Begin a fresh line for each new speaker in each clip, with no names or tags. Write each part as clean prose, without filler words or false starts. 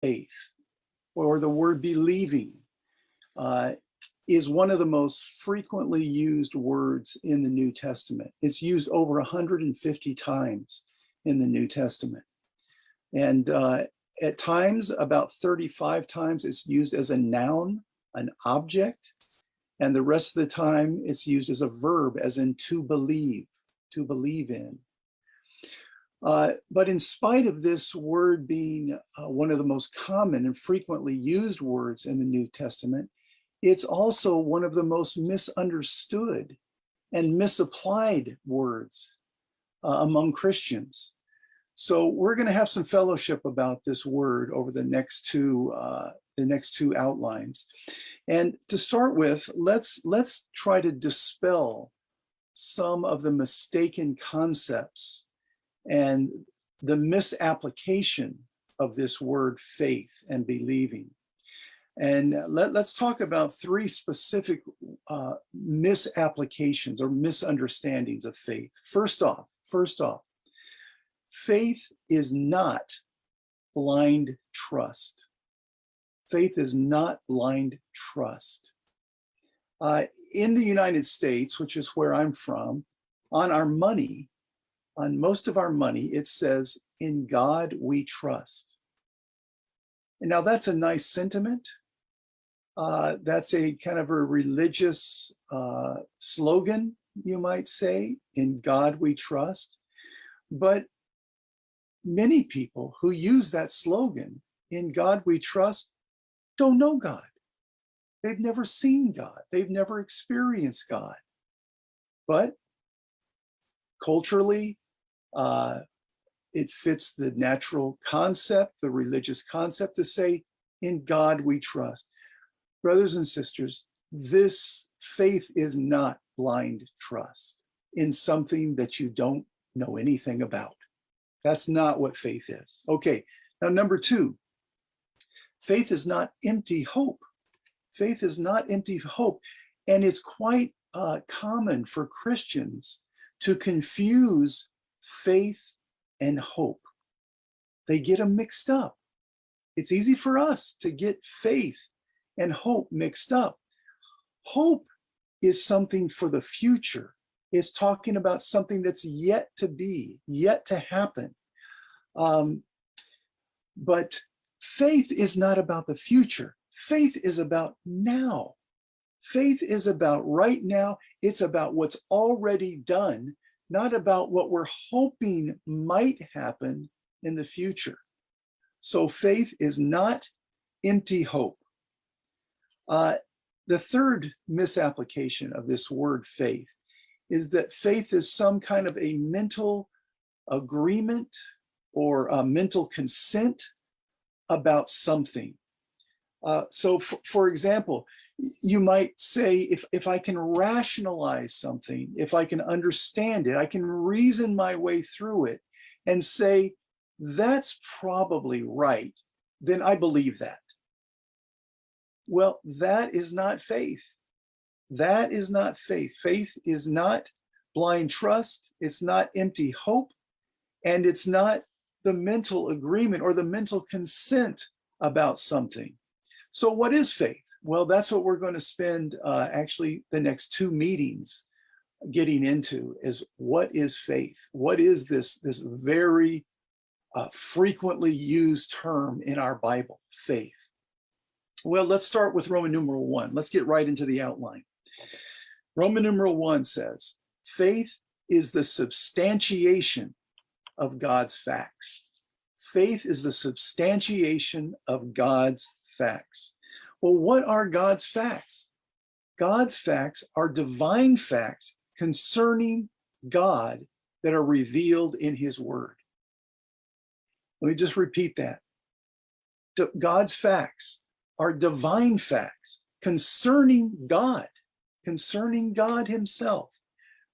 faith or the word believing is one of the most frequently used words in the New Testament. It's used over 150 times in the New Testament. And at times, about 35 times, it's used as a noun, an object, and the rest of the time it's used as a verb, as in to believe in. But in spite of this word being one of the most common and frequently used words in the New Testament, it's also one of the most misunderstood and misapplied words among Christians. So we're going to have some fellowship about this word over the next two outlines. And to start with, let's try to dispel some of the mistaken concepts and the misapplication of this word faith and believing. And let's talk about three specific misapplications or misunderstandings of faith. First off, faith is not blind trust. Faith is not blind trust. In the United States, which is where I'm from, on our money, on most of our money, it says, "In God we trust." And now that's a nice sentiment. That's a kind of a religious slogan, you might say, "In God we trust." But many people who use that slogan, "In God we trust," don't know God. They've never seen God. They've never experienced God. But culturally, it fits the natural concept, the religious concept, to say, "In God we trust." Brothers and sisters, this faith is not blind trust in something that you don't know anything about. That's not what faith is. Okay, now number two, faith is not empty hope. Faith is not empty hope. And it's quite common for Christians to confuse faith and hope. They get them mixed up. It's easy for us to get faith and hope mixed up. Hope is something for the future. It's talking about something that's yet to be, yet to happen. But faith is not about the future. Faith is about now. Faith is about right now. It's about what's already done, not about what we're hoping might happen in the future. So faith is not empty hope. The third misapplication of this word faith is that faith is some kind of a mental agreement or a mental consent about something. So for example, you might say, if I can rationalize something, if I can understand it, I can reason my way through it and say, that's probably right, then I believe that. Well, that is not faith. That is not faith. Faith is not blind trust. It's not empty hope. And it's not the mental agreement or the mental consent about something. So what is faith? Well, that's what we're going to spend actually the next two meetings getting into, is what is faith? What is this very frequently used term in our Bible, faith? Well, let's start with Roman numeral 1. Let's get right into the outline. Roman numeral 1 says, faith is the substantiation of God's facts. Faith is the substantiation of God's facts. Well, what are God's facts? God's facts are divine facts concerning God that are revealed in his word. Let me just repeat that. God's facts are divine facts concerning God himself,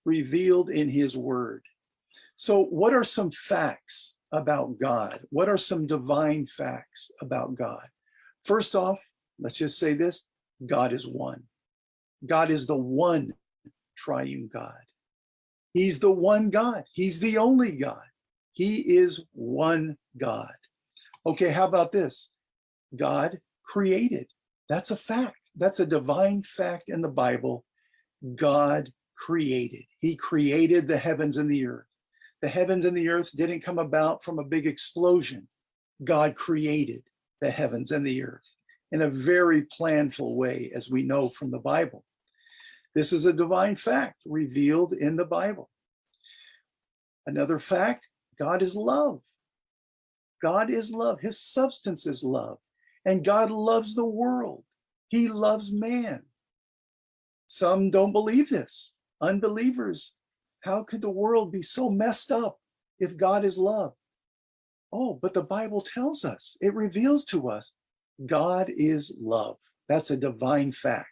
revealed in his word. So what are some facts about God? What are some divine facts about God? First off, let's just say this: God is one. God is the one triune God. He's the one God. He's the only God. He is one God. Okay, how about this? God created. That's a fact. That's a divine fact in the Bible. God created. He created the heavens and the earth. The heavens and the earth didn't come about from a big explosion. God created the heavens and the earth in a very planful way, as we know from the Bible. This is a divine fact revealed in the Bible. Another fact, God is love. God is love. His substance is love. And God loves the world. He loves man. Some don't believe this. Unbelievers, how could the world be so messed up if God is love? Oh, but the Bible tells us, it reveals to us, God is love. That's a divine fact.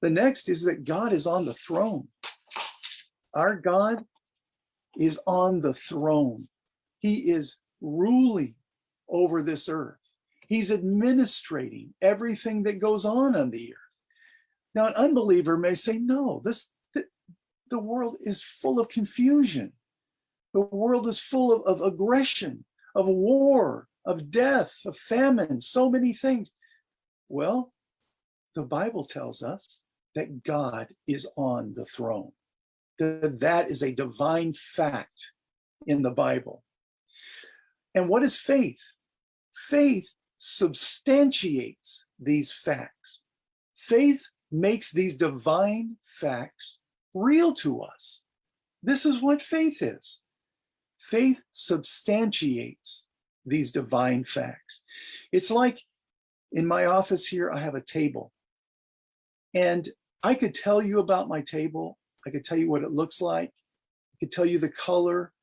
The next is that God is on the throne. Our God is on the throne. He is ruling over this earth. He's administrating everything that goes on the earth. Now, an unbeliever may say, no, the world is full of confusion. The world is full of aggression, of war, of death, of famine, so many things. Well, the Bible tells us that God is on the throne. That is a divine fact in the Bible. And what is faith? Faith substantiates these facts. Faith makes these divine facts real to us. This is what faith is. Faith substantiates these divine facts. It's like in my office here, I have a table. And I could tell you about my table. I could tell you what it looks like. I could tell you the color.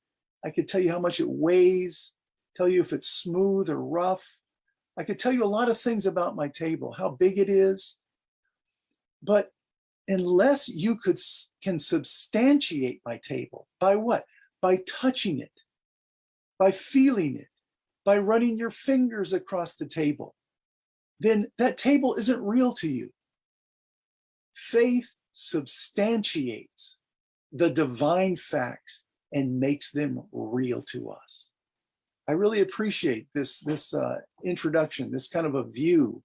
I could tell you how much it weighs, tell you if it's smooth or rough. I could tell you a lot of things about my table, how big it is. But unless you can substantiate my table, by what? By touching it, by feeling it, by running your fingers across the table, then that table isn't real to you. Faith substantiates the divine facts and makes them real to us. I really appreciate this introduction, this kind of a view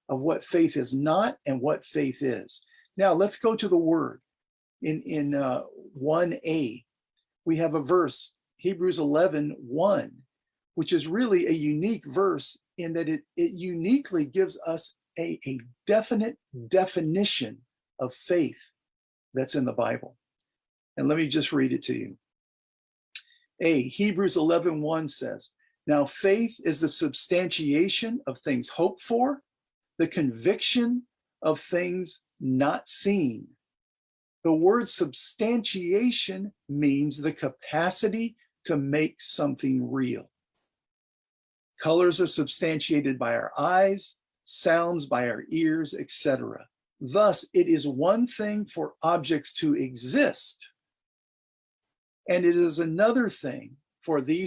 of what faith is not and what faith is. Now let's go to the word. In 1a, we have a verse, Hebrews 11:1, which is really a unique verse in that it uniquely gives us a definite definition of faith that's in the Bible. And let me just read it to you. Hebrews 11:1 says, now faith is the substantiation of things hoped for, the conviction of things not seen. The word substantiation means the capacity to make something real. Colors are substantiated by our eyes, sounds by our ears, etc. Thus, it is one thing for objects to exist, and it is another thing for these